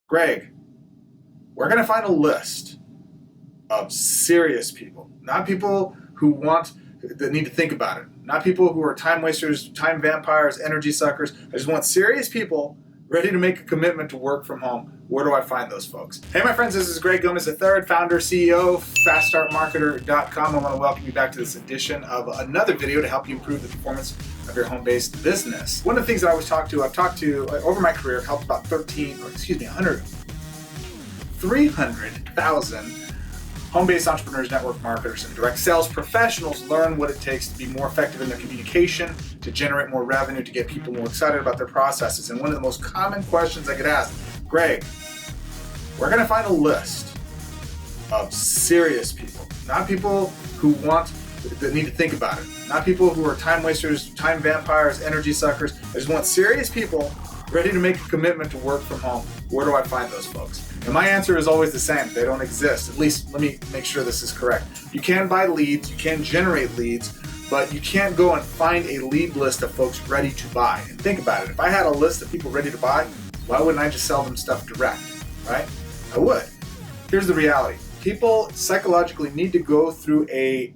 Greg, we're going to find a list of serious people, not people that need to think about it, not people who are time wasters, time vampires, energy suckers. I just want serious people ready to make a commitment to work from home. Where do I find those folks? Hey, my friends, this is Greg Gomez III, founder, CEO, FastStartMarketer.com. I want to welcome you back to this edition of another video to help you improve the performance of your home-based Business. One of the things that I always talk to, over my career, I've helped about 300,000 home-based entrepreneurs, network marketers, and direct sales professionals learn what it takes to be more effective in their communication, to generate more revenue, to get people more excited about their processes. And one of the most common questions I get asked, Greg, we're going to find a list of serious people, not people that need to think about it, not people who are time wasters, time vampires, energy suckers. I just want serious people ready to make a commitment to work from home. Where do I find those folks? And my answer is always the same. They don't exist. At least let me make sure this is correct. You can buy leads, you can generate leads, but you can't go and find a lead list of folks ready to buy. And think about it. If I had a list of people ready to buy, why wouldn't I just sell them stuff direct, right? I would. Here's the reality. People psychologically need to go through a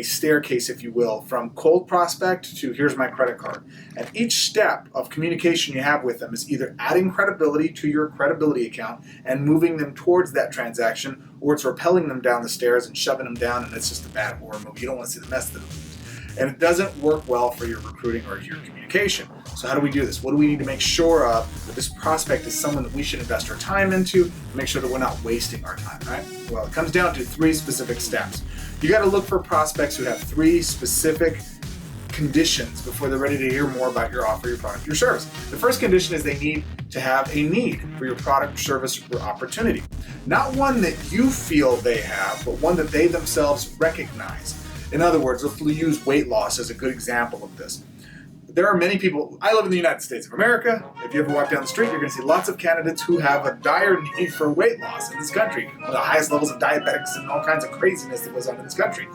staircase, if you will, from cold prospect to here's my credit card. And each step of communication you have with them is either adding credibility to your credibility account and moving them towards that transaction, or it's repelling them down the stairs and shoving them down, and it's just a bad horror movie. You don't want to see the mess that it moves. And it doesn't work well for your recruiting or your communication. So how do we do this? What do we need to make sure of that this prospect is someone that we should invest our time into, make sure that we're not wasting our time, right? Well, it comes down to 3 specific steps. You got to look for prospects who have 3 specific conditions before they're ready to hear more about your offer, your product, your service. The first condition is they need to have a need for your product, service, or opportunity. Not one that you feel they have, but one that they themselves recognize. In other words, let's use weight loss as a good example of this. There are many people, I live in the United States of America. If you ever walk down the street, you're going to see lots of candidates who have a dire need for weight loss in this country. One of the highest levels of diabetics and all kinds of craziness that goes on in this country.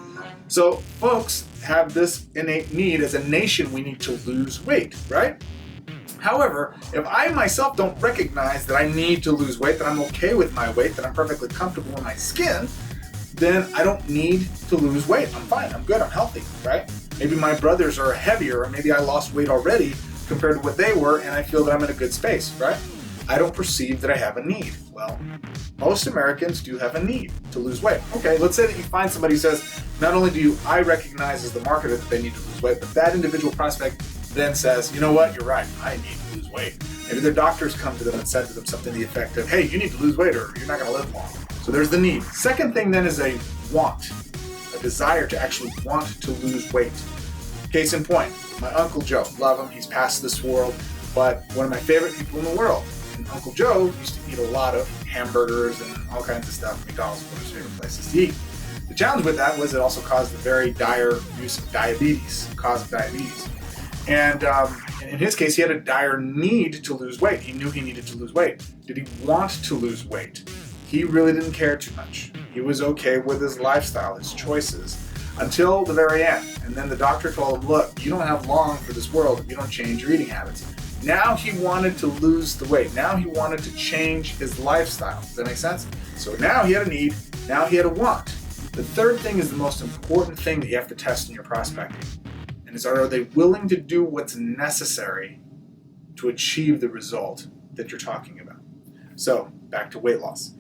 So folks have this innate need. As a nation, we need to lose weight, right? However, if I myself don't recognize that I need to lose weight, that I'm okay with my weight, that I'm perfectly comfortable in my skin, then I don't need to lose weight. I'm fine, I'm good, I'm healthy, right? Maybe my brothers are heavier, or maybe I lost weight already compared to what they were, and I feel that I'm in a good space, right? I don't perceive that I have a need. Well, most Americans do have a need to lose weight. Okay, let's say that you find somebody who says, not only do I recognize as the marketer that they need to lose weight, but that individual prospect then says, you know what, you're right, I need to lose weight. Maybe their doctors come to them and said to them something to the effect of, hey, you need to lose weight or you're not gonna live long. So there's the need. Second thing then is a want, a desire to actually want to lose weight. Case in point, my Uncle Joe, love him, he's past this world, but one of my favorite people in the world. And Uncle Joe used to eat a lot of hamburgers and all kinds of stuff. McDonald's was one of his favorite places to eat. The challenge with that was it also caused the very dire use of diabetes, cause of diabetes. And in his case, he had a dire need to lose weight. He knew he needed to lose weight. Did he want to lose weight? He really didn't care too much. He was okay with his lifestyle, his choices, until the very end. And then the doctor told him, look, you don't have long for this world if you don't change your eating habits. Now he wanted to lose the weight. Now he wanted to change his lifestyle. Does that make sense? So now he had a need, now he had a want. The third thing is the most important thing that you have to test in your prospecting. And is, are they willing to do what's necessary to achieve the result that you're talking about? So back to weight loss.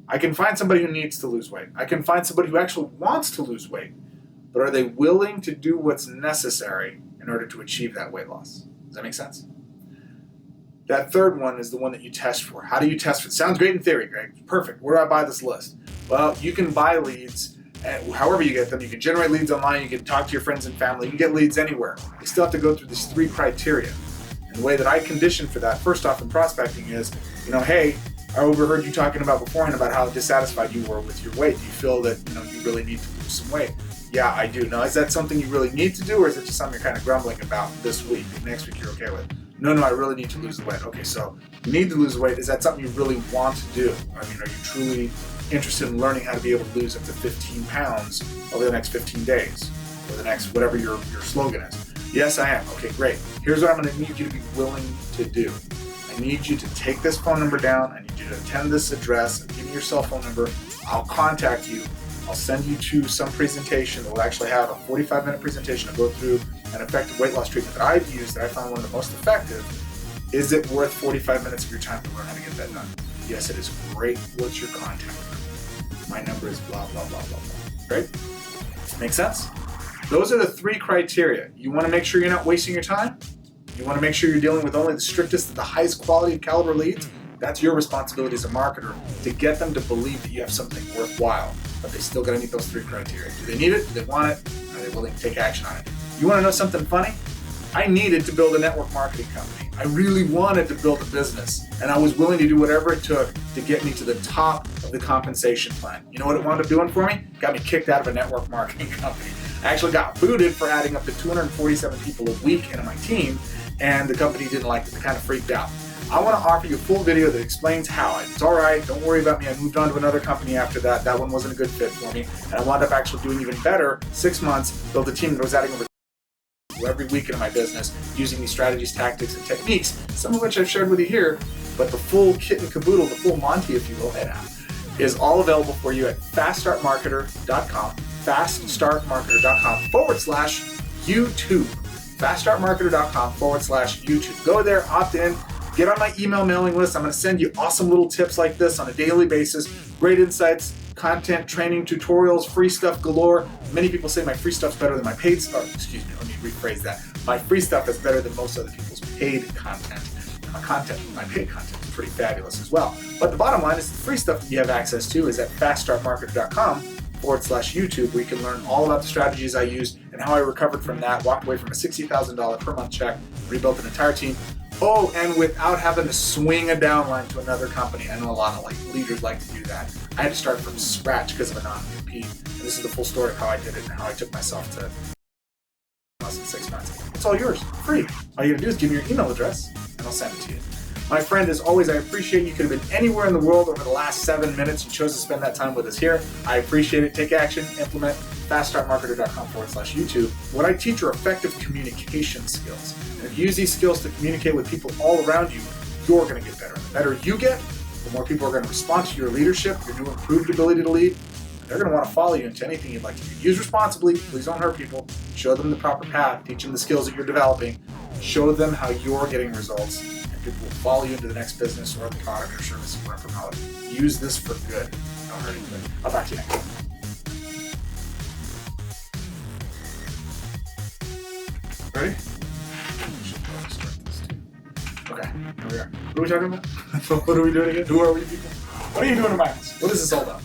I can find somebody who needs to lose weight. I can find somebody who actually wants to lose weight. But are they willing to do what's necessary in order to achieve that weight loss? Does that make sense? That third one is the one that you test for. How do you test for it? Sounds great in theory, Greg. Perfect. Where do I buy this list? Well, you can buy leads however you get them. You can generate leads online. You can talk to your friends and family. You can get leads anywhere. You still have to go through these 3 criteria. And the way that I condition for that, first off in prospecting is, hey, I overheard you talking about beforehand about how dissatisfied you were with your weight. Do you feel that you really need to lose some weight? Yeah, I do. Now, is that something you really need to do, or is it just something you're kind of grumbling about this week? Next week you're okay with? No, I really need to lose the weight. Okay, so you need to lose the weight. Is that something you really want to do? I mean, are you truly interested in learning how to be able to lose up to 15 pounds over the next 15 days, or the next whatever your slogan is? Yes, I am. Okay, great. Here's what I'm going to need you to be willing to do. I I need you to take this phone number down. I need you to attend this address. Give me your cell phone number. I'll contact you. I'll send you to some presentation that will actually have a 45-minute presentation to go through an effective weight loss treatment that I've used that I found one of the most effective. Is it worth 45 minutes of your time to learn how to get that done? Yes, it is. Great. What's your contact number? My number is blah, blah, blah, blah, blah. Great? Make sense? Those are the 3 criteria. You want to make sure you're not wasting your time. You want to make sure you're dealing with only the strictest and the highest quality and caliber leads. That's your responsibility as a marketer to get them to believe that you have something worthwhile, but they still got to meet those 3 criteria. Do they need it? Do they want it? Are they willing to take action on it? You want to know something funny? I needed to build a network marketing company. I really wanted to build a business, and I was willing to do whatever it took to get me to the top of the compensation plan. You know what it wound up doing for me? Got me kicked out of a network marketing company. I actually got booted for adding up to 247 people a week into my team, and the company didn't like it. They kind of freaked out. I want to offer you a full video that explains how. It's all right. Don't worry about me. I moved on to another company after that. That one wasn't a good fit for me, and I wound up actually doing even better. 6 months, built a team that was adding over every week into my business using these strategies, tactics, and techniques, some of which I've shared with you here, but the full kit and caboodle, the full Monty, if you will, is all available for you at faststartmarketer.com, faststartmarketer.com/YouTube, faststartmarketer.com/YouTube. Go there, opt in, get on my email mailing list. I'm going to send you awesome little tips like this on a daily basis, great insights, content, training, tutorials, free stuff galore. Many people say my free stuff's better than my paid stuff. Excuse me, let me rephrase that. My free stuff is better than most other people's paid content. My paid content is pretty fabulous as well. But the bottom line is the free stuff that you have access to is at faststartmarketer.com/YouTube, where you can learn all about the strategies I used and how I recovered from that, walked away from a $60,000 per month check, rebuilt an entire team. Oh, and without having to swing a downline to another company. I know a lot of leaders like to do that. I had to start from scratch because of a non-compete. And this is the full story of how I did it and how I took myself to less than 6 months. It's all yours, free. All you gotta do is give me your email address and I'll send it to you. My friend, as always, I appreciate you. Could have been anywhere in the world over the last 7 minutes. You chose to spend that time with us here. I appreciate it. Take action, implement, faststartmarketer.com/YouTube. What I teach are effective communication skills. And if you use these skills to communicate with people all around you, you're going to get better. And the better you get, the more people are going to respond to your leadership, your new improved ability to lead. They're going to want to follow you into anything you'd like to do. Use responsibly. Please don't hurt people. Show them the proper path. Teach them the skills that you're developing. Show them how you're getting results. And people will follow you into the next business or the product or service you want to promote. Use this for good. Don't hurt anybody. I'll talk to you next time. Ready? Okay, here we are. What are we talking about? What are we doing again? Who are we people? What are you doing in my house? What is this all about?